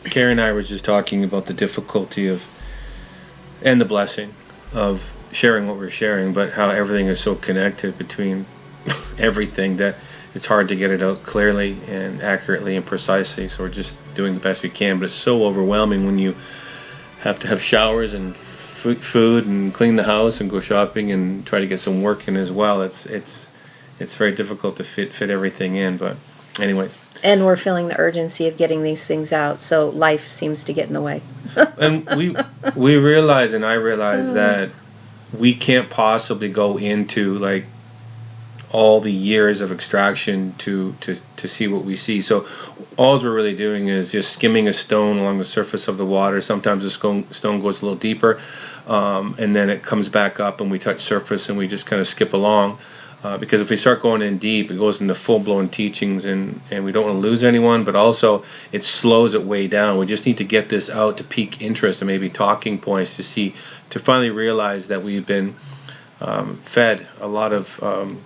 Carrie and I were just talking about the difficulty of, and the blessing of sharing what we're sharing, but how everything is so connected between everything that it's hard to get it out clearly and accurately and precisely. So we're just doing the best we can, but it's so overwhelming when you have to have showers and food and clean the house and go shopping and try to get some work in as well. It's very difficult to fit everything in, but anyways. And we're feeling the urgency of getting these things out, so life seems to get in the way. And we realize, and I realize that we can't possibly go into like all the years of extraction to see what we see. So all we're really doing is just skimming a stone along the surface of the water. Sometimes the stone goes a little deeper, and then it comes back up and we touch surface and we just kind of skip along. Because if we start going in deep, it goes into full-blown teachings, and we don't want to lose anyone, but also it slows it way down. We just need to get this out to pique interest and maybe talking points to finally realize that we've been fed a lot of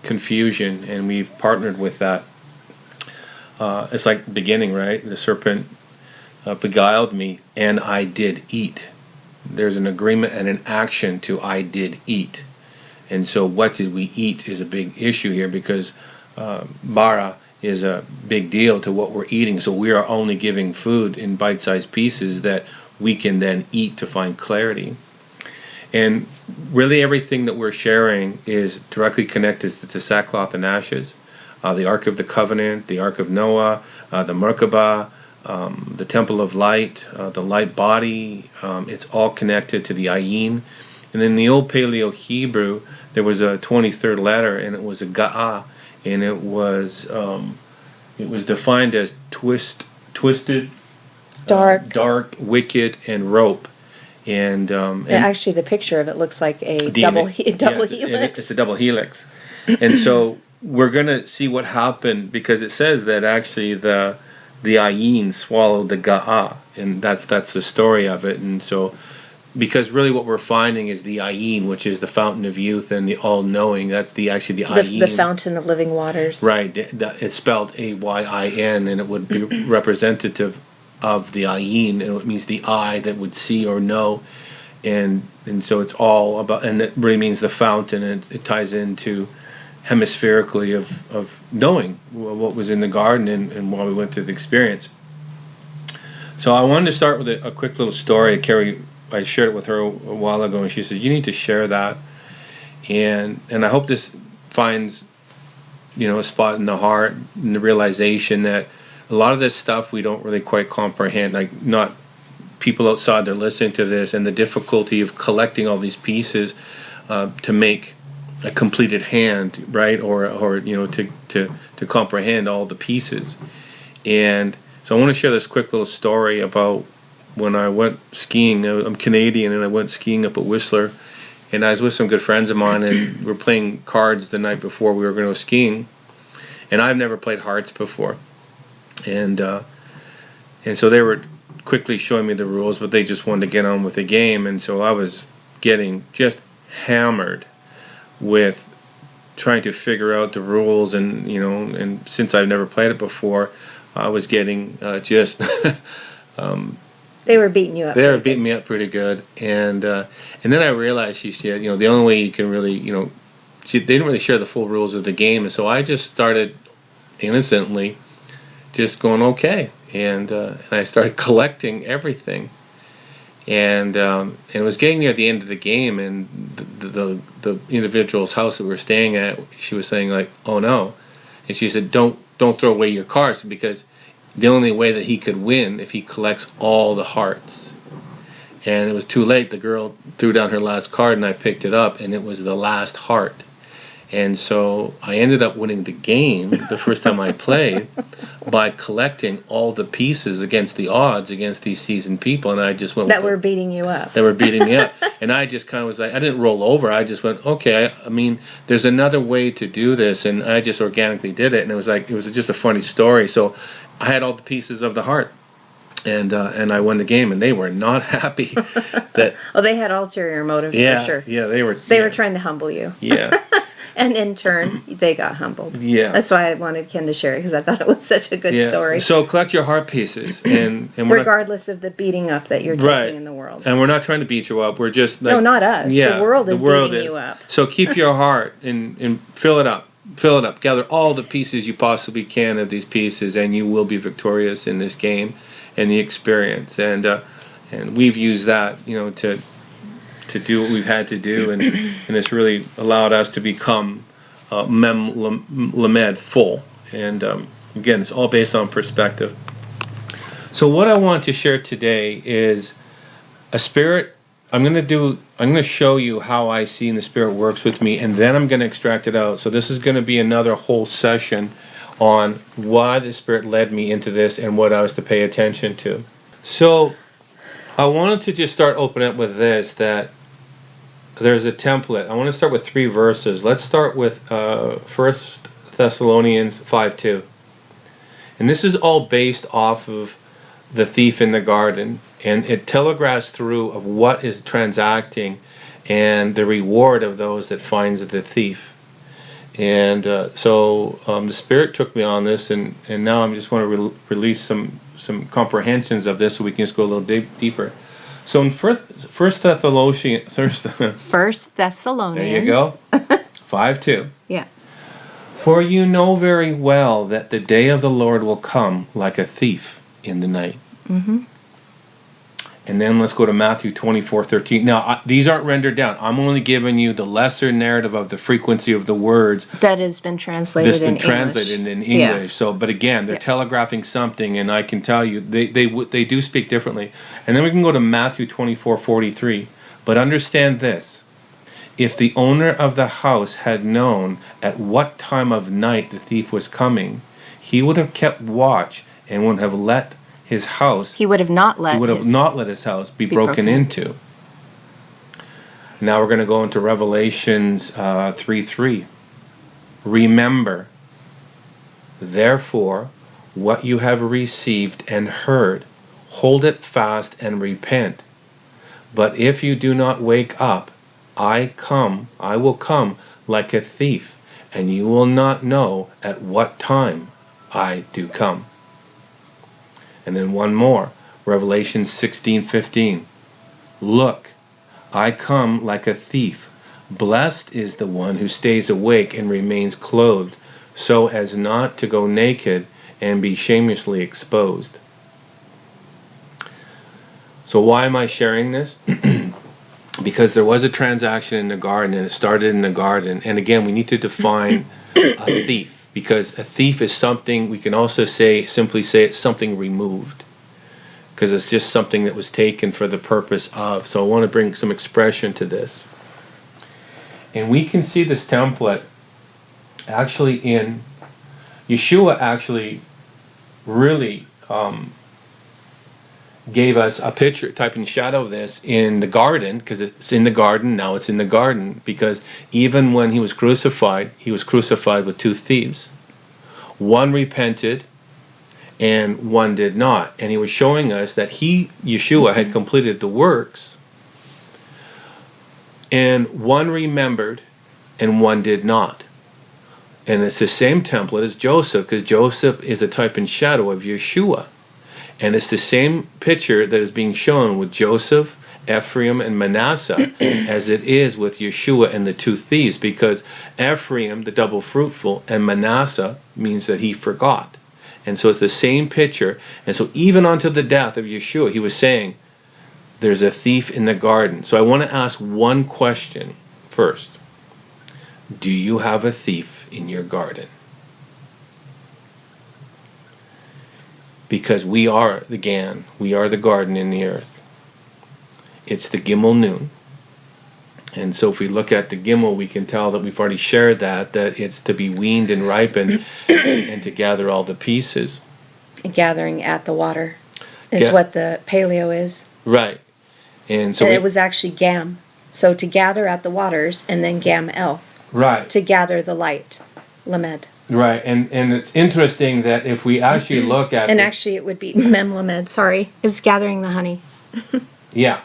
confusion, and we've partnered with that. It's like the beginning, right? The serpent beguiled me, and I did eat. There's an agreement and an action to I did eat. And so what did we eat is a big issue here, because bara is a big deal to what we're eating. So we are only giving food in bite-sized pieces that we can then eat to find clarity. And really everything that we're sharing is directly connected to sackcloth and ashes, the Ark of the Covenant, the Ark of Noah, the Merkabah, the Temple of Light, the light body. It's all connected to the ayin. And in the old Paleo Hebrew, there was a 23rd letter, and it was a ga'ah, and it was defined as twisted, dark, wicked, and rope. And actually, the picture of it looks like a double helix. It's a double helix. And so we're going to see what happened, because it says that actually the ayin swallowed the ga'ah, and that's the story of it. And so, because really what we're finding is the ayin, which is the fountain of youth and the all-knowing. That's the ayin. The fountain of living waters. Right. It's spelled A-Y-I-N, and it would be representative of the ayin, and it means the eye that would see or know. And so it's all about, and it really means the fountain, and it ties into hemispherically of knowing what was in the garden and while we went through the experience. So I wanted to start with a quick little story. Carrie, I shared it with her a while ago, and she said, you need to share that. And I hope this finds, a spot in the heart, and the realization that a lot of this stuff we don't really quite comprehend. Like, not people outside, they're listening to this, and the difficulty of collecting all these pieces to make a completed hand, right? Or to comprehend all the pieces. And so I want to share this quick little story about when I went skiing. I'm Canadian, and I went skiing up at Whistler, and I was with some good friends of mine, and we were playing cards the night before we were going to go skiing. And I've never played hearts before, and so they were quickly showing me the rules, but they just wanted to get on with the game. And so I was getting just hammered with trying to figure out the rules, and since I've never played it before, I was getting just they were beating you up. They were beating me up pretty good, and then I realized, she said, the only way you can really, they didn't really share the full rules of the game, and so I just started innocently just going okay, and I started collecting everything, and it was getting near the end of the game, and the individual's house that we were staying at, she was saying like, oh no, and she said, don't throw away your cards, because the only way that he could win if he collects all the hearts. And it was too late. The girl threw down her last card, and I picked it up, and it was the last heart. And so I ended up winning the game the first time I played by collecting all the pieces against the odds against these seasoned people, and I just went that were beating you up. They were beating me up, and I just kind of was like, I didn't roll over. I just went, okay. I mean, there's another way to do this, and I just organically did it, and it was just a funny story. So I had all the pieces of the heart, and I won the game, and they were not happy. That they had ulterior motives, for sure. Yeah, they were. They were trying to humble you. Yeah. And in turn, they got humbled. Yeah. That's why I wanted Ken to share it, because I thought it was such a good story. So collect your heart pieces, and we're regardless of the beating up that you're taking in the world. And we're not trying to beat you up. We're just like, no, not us. The world is beating you up. So keep your heart and fill it up. Fill it up. Gather all the pieces you possibly can of these pieces, and you will be victorious in this game and the experience. And we've used that, to do what we've had to do, and it's really allowed us to become lamed, full. And again, it's all based on perspective. So what I want to share today is a spirit. I'm going to show you how I see and the Spirit works with me, and then I'm going to extract it out. So this is going to be another whole session on why the Spirit led me into this and what I was to pay attention to. So I wanted to just start opening up with this, that there's a template. I want to start with 3 verses. Let's start with 1 Thessalonians 5:2. And this is all based off of the thief in the garden, and it telegraphs through of what is transacting and the reward of those that finds the thief. And so the Spirit took me on this, and now I just want to release some comprehensions of this so we can just go a little deeper. So in 1 Thessalonians, there you go, 5:2. Yeah. For you know very well that the day of the Lord will come like a thief in the night. Mm-hmm. And then let's go to Matthew 24:13. Now, these aren't rendered down. I'm only giving you the lesser narrative of the frequency of the words that has been translated in English. Yeah. So, but again, they're telegraphing something, and I can tell you they do speak differently. And then we can go to Matthew 24:43. But understand this: if the owner of the house had known at what time of night the thief was coming, he would have kept watch and would have let his house. He would have not let his house be broken into. Now we're going to go into Revelations 3:3. Remember, therefore, what you have received and heard, hold it fast and repent. But if you do not wake up, I will come like a thief, and you will not know at what time I do come. And then one more, Revelation 16:15. Look, I come like a thief. Blessed is the one who stays awake and remains clothed, so as not to go naked and be shamelessly exposed. So why am I sharing this? Because there was a transaction in the garden, and it started in the garden. And again, we need to define a thief, because a thief is something, we can also simply say it's something removed, because it's just something that was taken for the purpose of. So I want to bring some expression to this. And we can see this template actually in Yahsua actually really gave us a picture, type in shadow of this, in the garden, because it's in the garden, now it's in the garden, because even when he was crucified with 2 thieves. One repented and one did not. And he was showing us that Yahsua, had completed the works, and one remembered and one did not. And it's the same template as Joseph, because Joseph is a type and shadow of Yahsua. And it's the same picture that is being shown with Joseph, Ephraim, and Manasseh as it is with Yahsua and the 2 thieves, because Ephraim, the double fruitful, and Manasseh means that he forgot. And so it's the same picture. And so even unto the death of Yahsua, he was saying, there's a thief in the garden. So I want to ask one question first. Do you have a thief in your garden? Because we are the Gan, we are the garden in the earth. It's the Gimel noon. And so if we look at the Gimel, we can tell that we've already shared that it's to be weaned and ripened and to gather all the pieces. Gathering at the water is what the paleo is. Right. And so it was actually Gam. So to gather at the waters, and then Gam El. Right. To gather the light. Lamed. Right, and it's interesting that if we actually look at... And actually it would be Mem Lamed, sorry. It's gathering the honey. Yeah.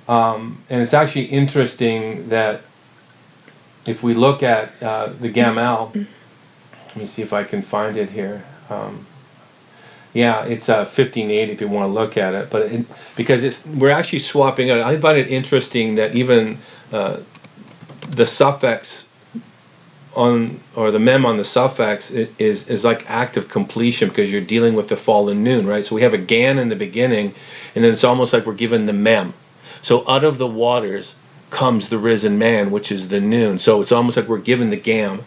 And it's actually interesting that if we look at the Gamal, let me see if I can find it here. Yeah, it's 1580 if you want to look at it, but because we're actually swapping out. I find it interesting that even the suffix or the mem on the suffix is like active completion, because you're dealing with the fallen noon, right? So we have a gan in the beginning, and then it's almost like we're given the mem. So out of the waters comes the risen man, which is the noon. So it's almost like we're given the gam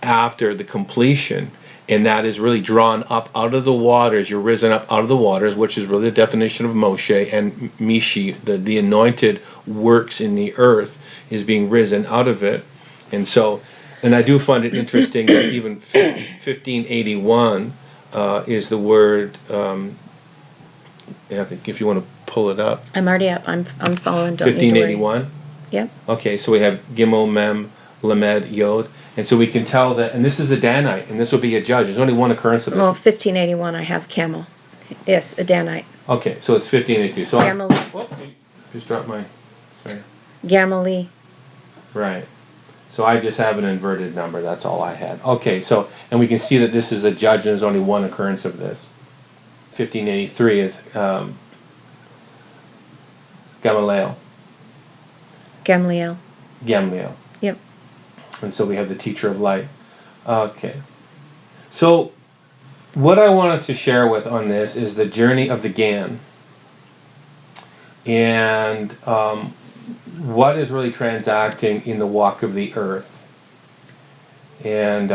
after the completion, and that is really drawn up out of the waters. You're risen up out of the waters, which is really the definition of Moshe, and Mishi, the anointed works in the earth, is being risen out of it. And so, and I do find it interesting that even 1581 is the word. I think if you want to pull it up. I'm already up. I'm following. Don't need to worry. 1581. Yep. Okay, so we have Gimel, Mem, Lamed, Yod, and so we can tell that, and this is a Danite, and this will be a judge. There's only one occurrence of this. Well, 1581, I have camel. Yes, a Danite. Okay, so it's 1582. So just dropped my. Sorry. Gamali. Right. So I just have an inverted number. That's all I had. Okay, so and we can see that this is a judge, and there's only one occurrence of this. 1583 is Gamaliel. Gamliel. Gamliel. Yep. And so we have the teacher of light. Okay. So what I wanted to share with on this is the journey of the Gan. And what is really transacting in the walk of the earth. And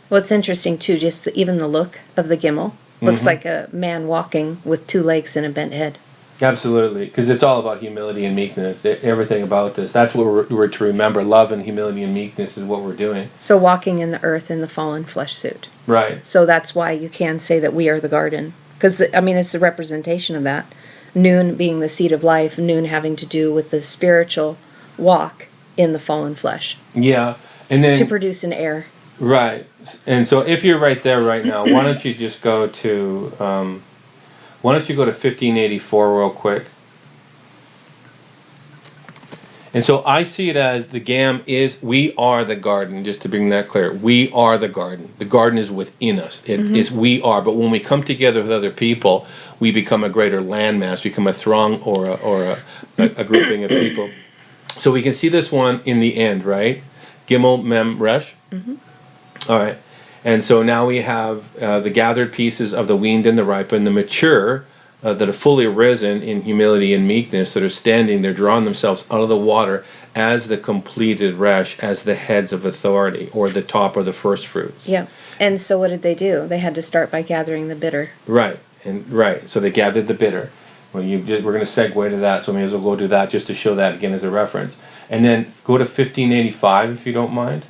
What's interesting too, just even the look of the Gimel looks like a man walking with two legs and a bent head. Absolutely, because it's all about humility and meekness. Everything about this. That's what we're to remember. Love and humility and meekness is what we're doing. So walking in the earth in the fallen flesh suit. Right. So that's why you can say that we are the garden. Because, it's a representation of that. Noon being the seed of life, noon having to do with the spiritual walk in the fallen flesh. Yeah. And then to produce an heir. Right. And so if you're right there right now, why don't you just go to 1584 real quick. And so I see it as the Gam is, we are the garden, just to bring that clear. We are the garden. The garden is within us. It is we are. But when we come together with other people, we become a greater landmass, become a throng or a grouping of people. So we can see this one in the end, right? Gimel, Mem, Resh. All right. And so now we have the gathered pieces of the weaned and the ripened, the mature, that are fully arisen in humility and meekness, that are standing, they're drawing themselves out of the water as the completed resh, as the heads of authority, or the top or the first fruits. Yeah. And so what did they do? They had to start by gathering the bitter. Right. So they gathered the bitter. Well, we're going to segue to that, so may as well go do that just to show that again as a reference. And then go to 1585 if you don't mind.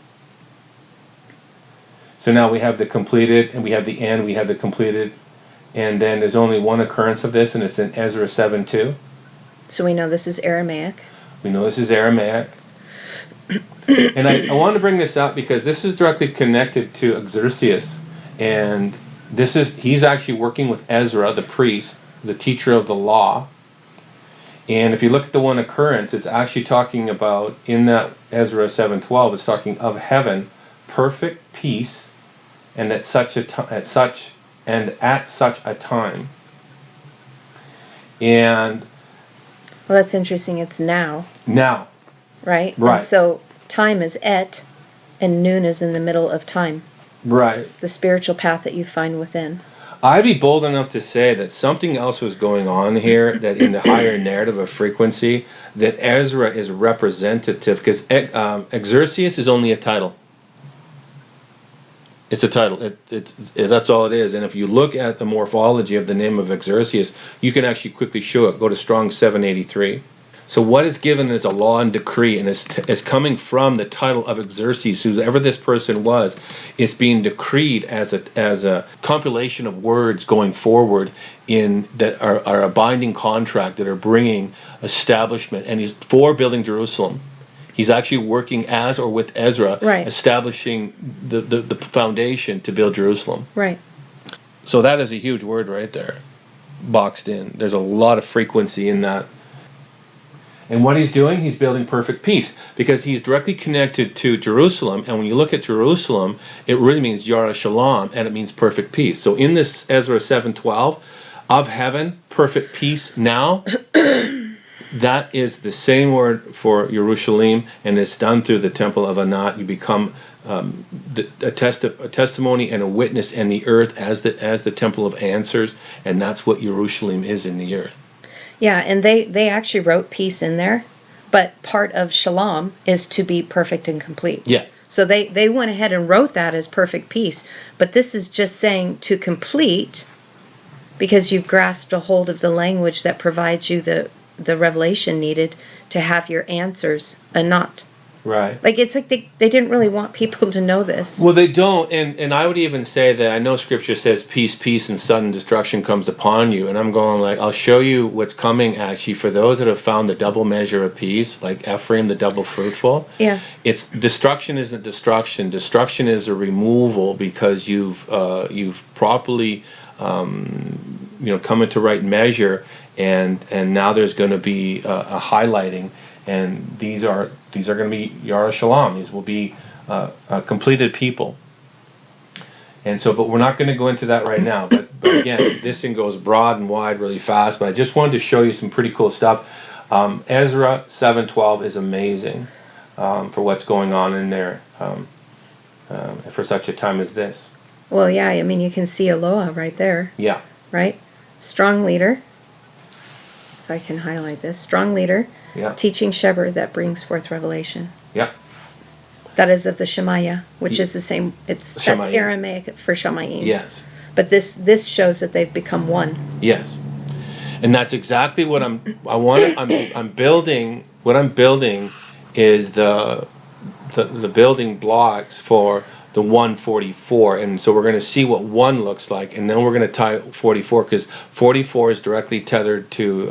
So now we have the completed, and we have the end, we have the completed, and then there's only one occurrence of this, and it's in Ezra 7:2. So we know this is Aramaic. We know this is Aramaic. And I wanted to bring this up because this is directly connected to Xerxes, and he's actually working with Ezra, the priest, the teacher of the law. And if you look at the one occurrence, it's actually talking about, in that Ezra 7:12, it's talking of heaven, perfect peace, and at such a time. And well, that's interesting. It's now. Now. Right? Right. And so time is et, and noon is in the middle of time. Right. The spiritual path that you find within. I'd be bold enough to say that something else was going on here, that in the higher narrative of frequency, that Ezra is representative, because Xerxes is only a title. It's a title. That's all it is. And if you look at the morphology of the name of Xerxes, you can actually quickly show it. Go to Strong 783. So what is given is a law and decree, and is coming from the title of Xerxes, whoever this person was. It's being decreed as a compilation of words going forward that are a binding contract, that are bringing establishment. And he's for building Jerusalem. He's actually working as or with Ezra, right, establishing the foundation to build Jerusalem. Right. So that is a huge word right there, boxed in. There's a lot of frequency in that. And what he's doing, he's building perfect peace because he's directly connected to Jerusalem. And when you look at Jerusalem, it really means Yara Shalom, and it means perfect peace. So in this Ezra 7:12, of heaven, perfect peace now, that is the same word for Jerusalem, and it's done through the temple of Anat. You become a testimony and a witness in the earth as the temple of answers, and that's what Jerusalem is in the earth. Yeah, and they actually wrote peace in there, but part of shalom is to be perfect and complete. Yeah. So they went ahead and wrote that as perfect peace, but this is just saying to complete, because you've grasped a hold of the language that provides you the revelation needed to have your answers and not. Right. Like, it's like they didn't really want people to know this. Well, they don't, and I would even say that I know Scripture says peace, peace, and sudden destruction comes upon you, and I'm going like, I'll show you what's coming actually for those that have found the double measure of peace, like Ephraim, the double fruitful. Yeah. It's destruction isn't destruction. Destruction is a removal because you've properly come into right measure, and now there's going to be a highlighting. And these are going to be Yara Shalom. These will be a completed people. And so, but we're not going to go into that right now. But again, this thing goes broad and wide really fast. But I just wanted to show you some pretty cool stuff. Ezra 7:12 is amazing for what's going on in there for such a time as this. Well, yeah, I mean, you can see Eloah right there. Yeah. Right? Strong leader. If I can highlight this. Strong leader. Yeah. Teaching shepherd that brings forth revelation. Yeah. That is of the Shemaiah, which is the same. That's Aramaic for Shamayim. Yes. But this shows that they've become one. Yes. And that's exactly what I'm building. What I'm building is the building blocks for the 144, and so we're going to see what 1 looks like, and then we're going to tie 44 because 44 is directly tethered to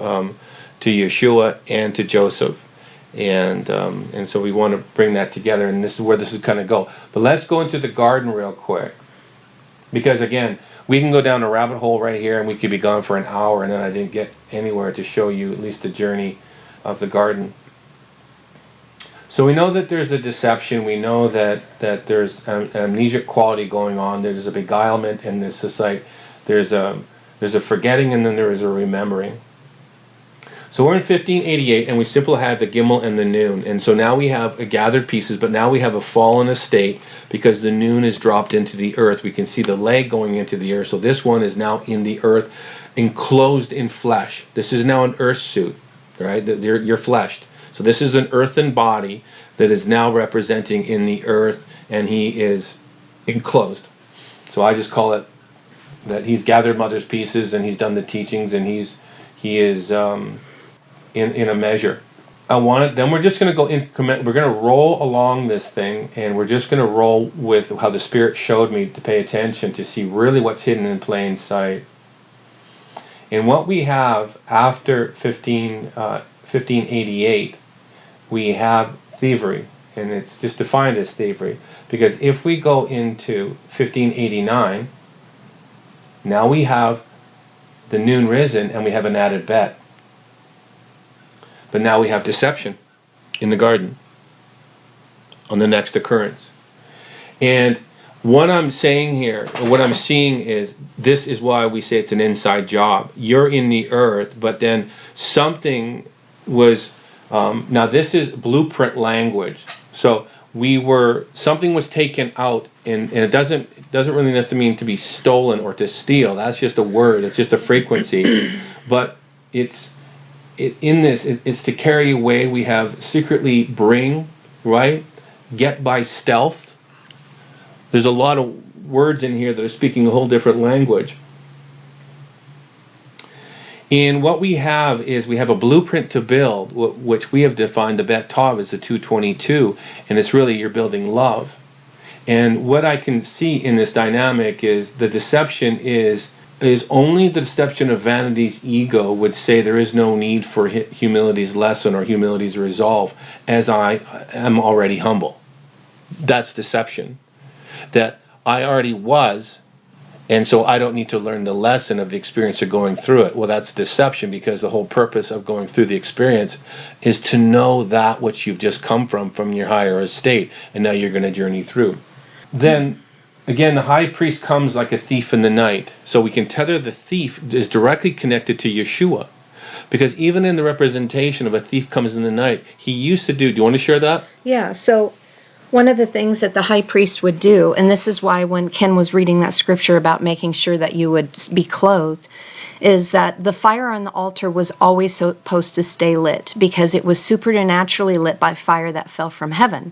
Yeshua and to Joseph, and so we want to bring that together, and this is where this is going to go. But let's go into the garden real quick, because again, we can go down a rabbit hole right here, and we could be gone for an hour, and then I didn't get anywhere to show you at least the journey of the garden. So we know that there's a deception. We know that there's an amnesic quality going on. There's a beguilement, and it's just like there's a forgetting, and then there is a remembering. So we're in 1588, and we simply had the Gimel and the Noon, and so now we have gathered pieces, but now we have a fallen estate because the Noon is dropped into the earth. We can see the leg going into the earth. So this one is now in the earth, enclosed in flesh. This is now an earth suit, right? You're fleshed. So this is an earthen body that is now representing in the earth, and he is enclosed. So I just call it that he's gathered mother's pieces, and he's done the teachings, and he is in a measure. Then we're just going to go increment. We're going to roll along this thing, and we're just going to roll with how the Spirit showed me to pay attention to see really what's hidden in plain sight. And what we have after 1588. We have thievery, and it's just defined as thievery, because if we go into 1589, now we have the noon risen, and we have an added bet. But now we have deception in the garden on the next occurrence. And what I'm saying here, or what I'm seeing is, this is why we say it's an inside job. You're in the earth, but then something was... now this is blueprint language. So something was taken out, and it doesn't really necessarily mean to be stolen or to steal. That's just a word. It's just a frequency. But it's to carry away. We have secretly bring, right? Get by stealth. There's a lot of words in here that are speaking a whole different language. And what we have is we have a blueprint to build, which we have defined the Bet Tav as the 222, and it's really you're building love. And what I can see in this dynamic is the deception is only the deception of vanity's ego would say there is no need for humility's lesson or humility's resolve, as I am already humble. That's deception. That I already was, And so I don't need to learn the lesson of the experience of going through it. Well, that's deception, because the whole purpose of going through the experience is to know that which you've just come from your higher estate, and now you're going to journey through. Then, again, the high priest comes like a thief in the night. So we can tether the thief is directly connected to Yeshua. Because even in the representation of a thief comes in the night, he used to do you want to share that? Yeah, so one of the things that the high priest would do, and this is why when Ken was reading that scripture about making sure that you would be clothed, is that the fire on the altar was always supposed to stay lit, because it was supernaturally lit by fire that fell from heaven.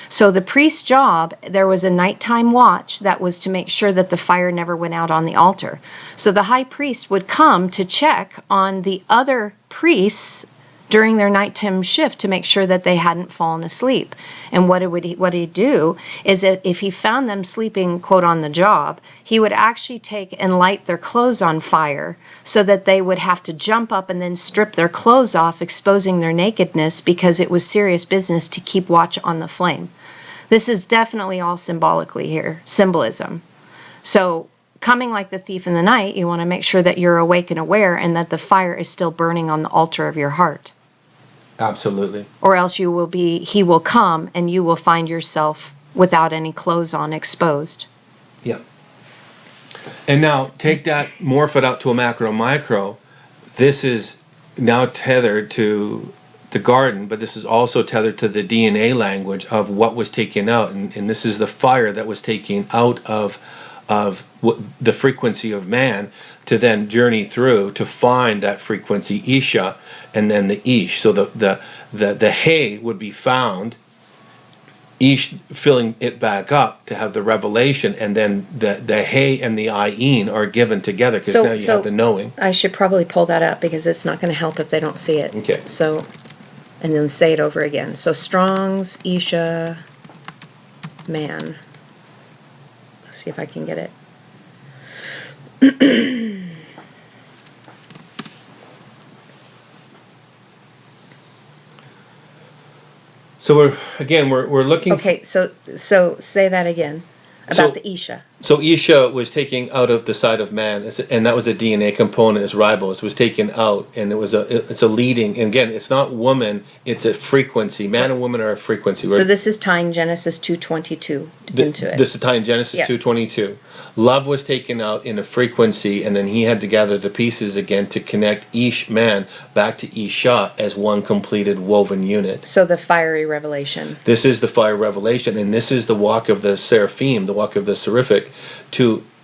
So the priest's job, there was a nighttime watch that was to make sure that the fire never went out on the altar. So the high priest would come to check on the other priests during their nighttime shift to make sure that they hadn't fallen asleep. And what he'd do is that if he found them sleeping, quote, on the job, he would actually take and light their clothes on fire so that they would have to jump up and then strip their clothes off, exposing their nakedness, because it was serious business to keep watch on the flame. This is definitely all symbolically here, symbolism. So coming like the thief in the night, you want to make sure that you're awake and aware, and that the fire is still burning on the altar of your heart. Absolutely. Or else he will come and you will find yourself without any clothes on, exposed. Yeah. And now take that, morph it out to a macro micro. This is now tethered to the garden, but this is also tethered to the DNA language of what was taken out. And this is the fire that was taken out of the frequency of man to then journey through to find that frequency Isha, and then the Ish. So the hay would be found, Ish filling it back up to have the revelation, and then the hay and the Ayin are given together, because now you have the knowing. I should probably pull that up, because it's not going to help if they don't see it. Okay. So, and then say it over again. So Strong's Isha man. Let's see if I can get it. So we're looking. Okay, so say that again about the Isha. So Isha was taken out of the side of man, and that was a DNA component, as ribose was taken out, and it's a leading. And again, it's not woman; it's a frequency. Man and woman are a frequency. So this is tying Genesis 2:22 into it. This is tying Genesis 2:22. Love was taken out in a frequency, and then he had to gather the pieces again to connect Ish, man, back to Isha as one completed woven unit. So the fiery revelation. This is the fire revelation, and this is the walk of the Seraphim, the walk of the Seraphic,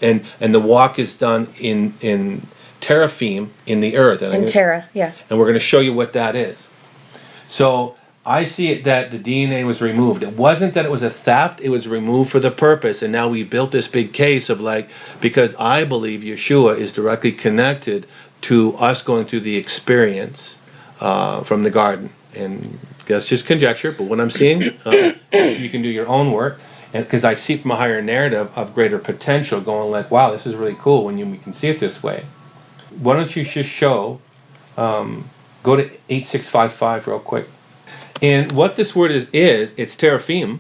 and the walk is done in Seraphim in the earth. In Terra, yeah. And we're going to show you what that is. So I see it that the DNA was removed. It wasn't that it was a theft, it was removed for the purpose. And now we built this big case of because I believe Yeshua is directly connected to us going through the experience from the garden. And that's just conjecture, but what I'm seeing, you can do your own work. And because I see it from a higher narrative of greater potential, going wow, this is really cool when we can see it this way. Why don't you just show, go to 8655 real quick. And what this word is it's Seraphim,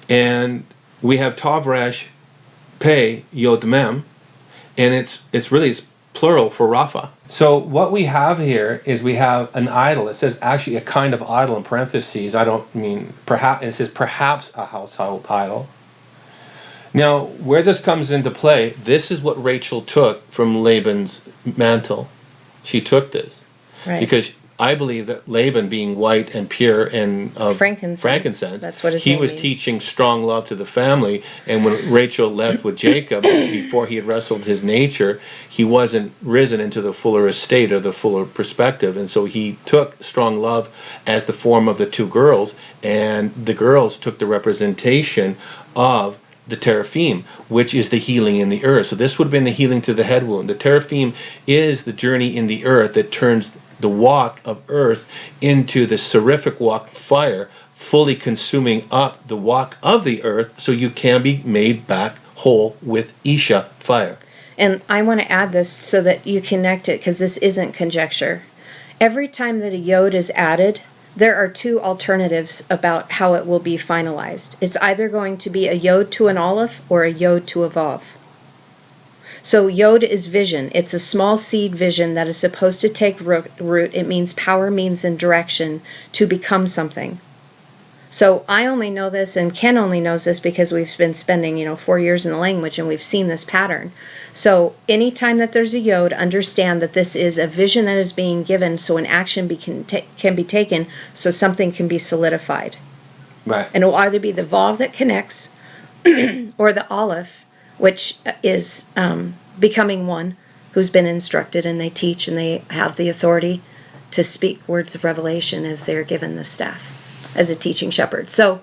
and we have Tavresh, Pe, Yod Mem, and it's really plural for Rapha. So what we have here is we have an idol. It says actually a kind of idol in parentheses. I don't mean perhaps. It says perhaps a household idol. Now, where this comes into play, this is what Rachel took from Laban's mantle. She took this. Right. Because I believe that Laban, being white and pure and of frankincense, that's what he was teaching strong love to the family. And when Rachel left with Jacob, before he had wrestled his nature, he wasn't risen into the fuller estate or the fuller perspective. And so he took strong love as the form of the two girls, and the girls took the representation of the Seraphim, which is the healing in the earth. So this would have been the healing to the head wound. The Seraphim is the journey in the earth that turns the walk of earth into the seraphic walk of fire, fully consuming up the walk of the earth, so you can be made back whole with Isha fire. And I want to add this so that you connect it, because this isn't conjecture. Every time that a yod is added, there are two alternatives about how it will be finalized. It's either going to be a yod to an aleph or a yod to a vav. So Yod is vision. It's a small seed vision that is supposed to take root. It means power, means, and direction to become something. So I only know this, and Ken only knows this because we've been spending, 4 years in the language, and we've seen this pattern. So anytime that there's a Yod, understand that this is a vision that is being given so an action can be taken so something can be solidified. Right. And it will either be the Vav that connects or the Aleph, which is becoming one who's been instructed, and they teach and they have the authority to speak words of revelation as they're given the staff as a teaching shepherd. So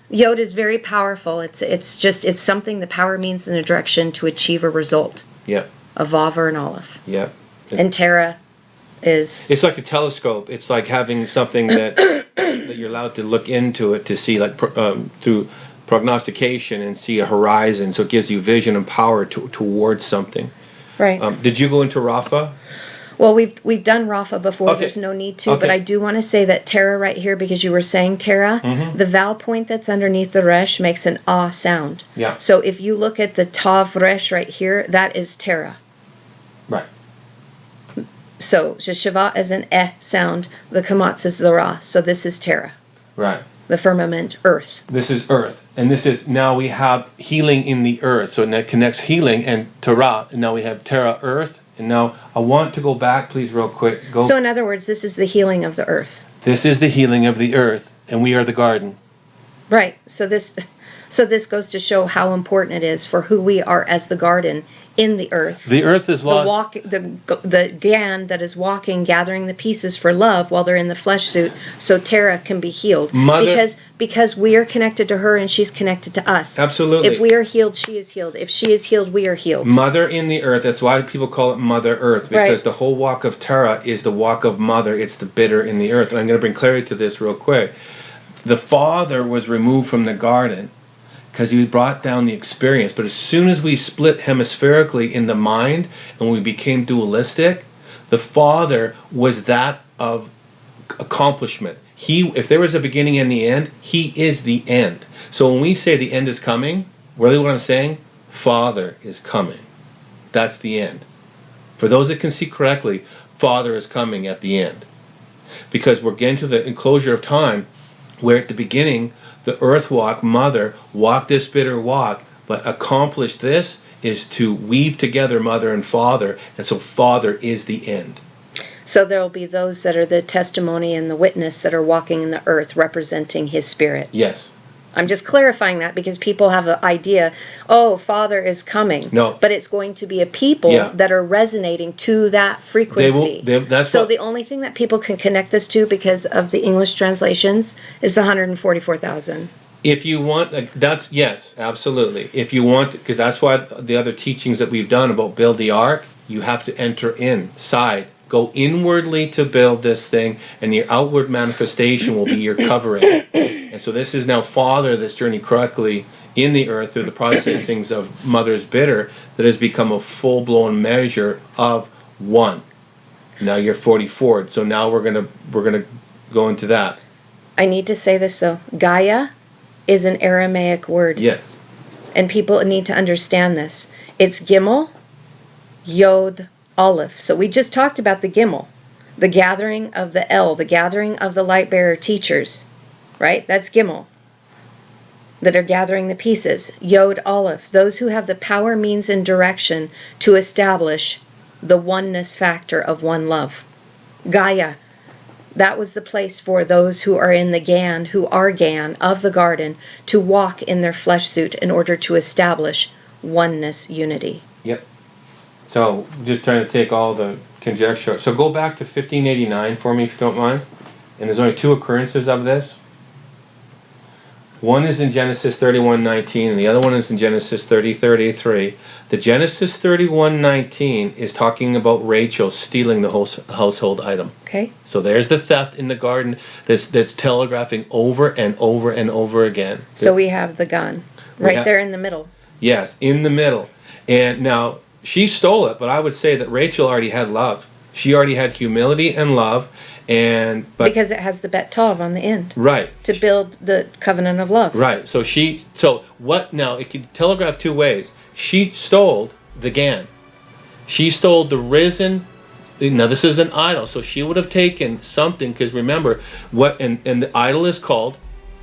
Yod is very powerful. It's something, the power, means, and a direction to achieve a result. Yep. A Vav or an Aleph. Yep. And Terra is... It's like a telescope. It's like having something that you're allowed to look into it to see, like through prognostication, and see a horizon. So it gives you vision and power towards something. Right. Did you go into Rapha? Well, we've done Rapha before. Okay. There's no need to, Okay. but I do want to say that Terra right here, because you were saying Terra, the vowel point that's underneath the Resh makes an ah sound. Yeah. So if you look at the Tav Resh right here, that is Terra. Right. So Shiva is an eh sound. The Kamatz is the Ra. So this is Terra. Right. The firmament, earth. This is earth. And this is, now we have healing in the earth. So that connects healing and Terra. And now we have Terra, earth. And now I want to go back, please, real quick. So in other words, this is the healing of the earth. This is the healing of the earth. And we are the garden. Right. So this goes to show how important it is for who we are as the garden in the earth. The earth is lost. The Gan that is walking, gathering the pieces for love while they're in the flesh suit, so Terra can be healed. Because we are connected to her and she's connected to us. Absolutely. If we are healed, she is healed. If she is healed, we are healed. Mother in the earth. That's why people call it Mother Earth. Because the whole walk of Terra is the walk of Mother. It's the bitter in the earth. And I'm going to bring clarity to this real quick. The Father was removed from the garden because he brought down the experience. But as soon as we split hemispherically in the mind and we became dualistic, the Father was that of accomplishment. If there was a beginning and the end, he is the end. So when we say the end is coming, really what I'm saying, Father is coming. That's the end. For those that can see correctly, Father is coming at the end. Because we're getting to the enclosure of time where at the beginning, the earth walk, Mother, walked this bitter walk, but accomplished this is to weave together Mother and Father, and so Father is the end. So there will be those that are the testimony and the witness that are walking in the earth representing his spirit. Yes. I'm just clarifying that because people have an idea, Father is coming. No. But it's going to be a people that are resonating to that frequency. The only thing that people can connect this to because of the English translations is the 144,000. If you want, yes, absolutely. If you want, because that's why the other teachings that we've done about build the ark, you have to enter inside. Go inwardly to build this thing, and your outward manifestation will be your covering. And so this is now Father that's journeyed correctly in the earth through the processings of Mother's bitter that has become a full-blown measure of one. Now you're 44, so now we're gonna go into that. I need to say this though. Gaia is an Aramaic word. Yes. And people need to understand this. It's Gimel, Yod, Aleph. So we just talked about the Gimel, the gathering of the El, the gathering of the light bearer teachers, right? That's Gimel, that are gathering the pieces. Yod, Aleph, those who have the power, means, and direction to establish the oneness factor of one love. Gaia, that was the place for those who are in the Gan, who are Gan of the garden, to walk in their flesh suit in order to establish oneness, unity. Yep. So, just trying to take all the conjecture. So go back to 1589 for me, if you don't mind. And there's only two occurrences of this. One is in Genesis 31:19, and the other one is in Genesis 30:33. The Genesis 31:19 is talking about Rachel stealing the whole household item. Okay. So there's the theft in the garden that's telegraphing over and over and over again. So we have the gun right there in the middle. Yes, in the middle. And now, she stole it, but I would say that Rachel already had love. She already had humility and love, because it has the Bet Tov on the end. Right. To build the covenant of love. Right. So what now? It could telegraph two ways. She stole the Gan. She stole the risen. Now this is an idol, so she would have taken something, because remember what, and the idol is called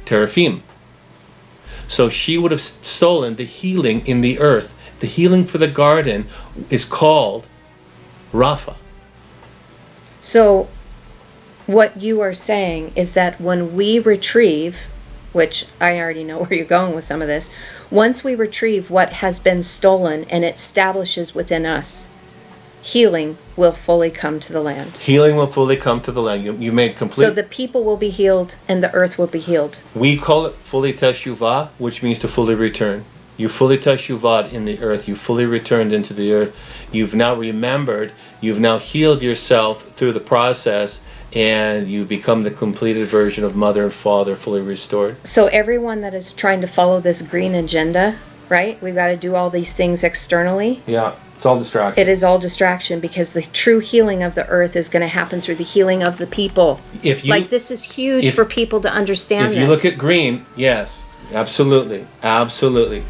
Seraphim. So she would have stolen the healing in the earth. The healing for the garden is called Rapha. So what you are saying is that when we retrieve, which I already know where you're going with some of this, once we retrieve what has been stolen and it establishes within us, healing will fully come to the land. Healing will fully come to the land. You made complete. So the people will be healed and the earth will be healed. We call it fully teshuvah, which means to fully return. You fully teshuvah in the earth. You fully returned into the earth. You've now remembered. You've now healed yourself through the process, and you become the completed version of mother and father, fully restored. So everyone that is trying to follow this green agenda, right? We've got to do all these things externally. Yeah. It's all distraction. It is all distraction, because the true healing of the earth is going to happen through the healing of the people. This is huge for people to understand. If you look at green, yes, absolutely, absolutely.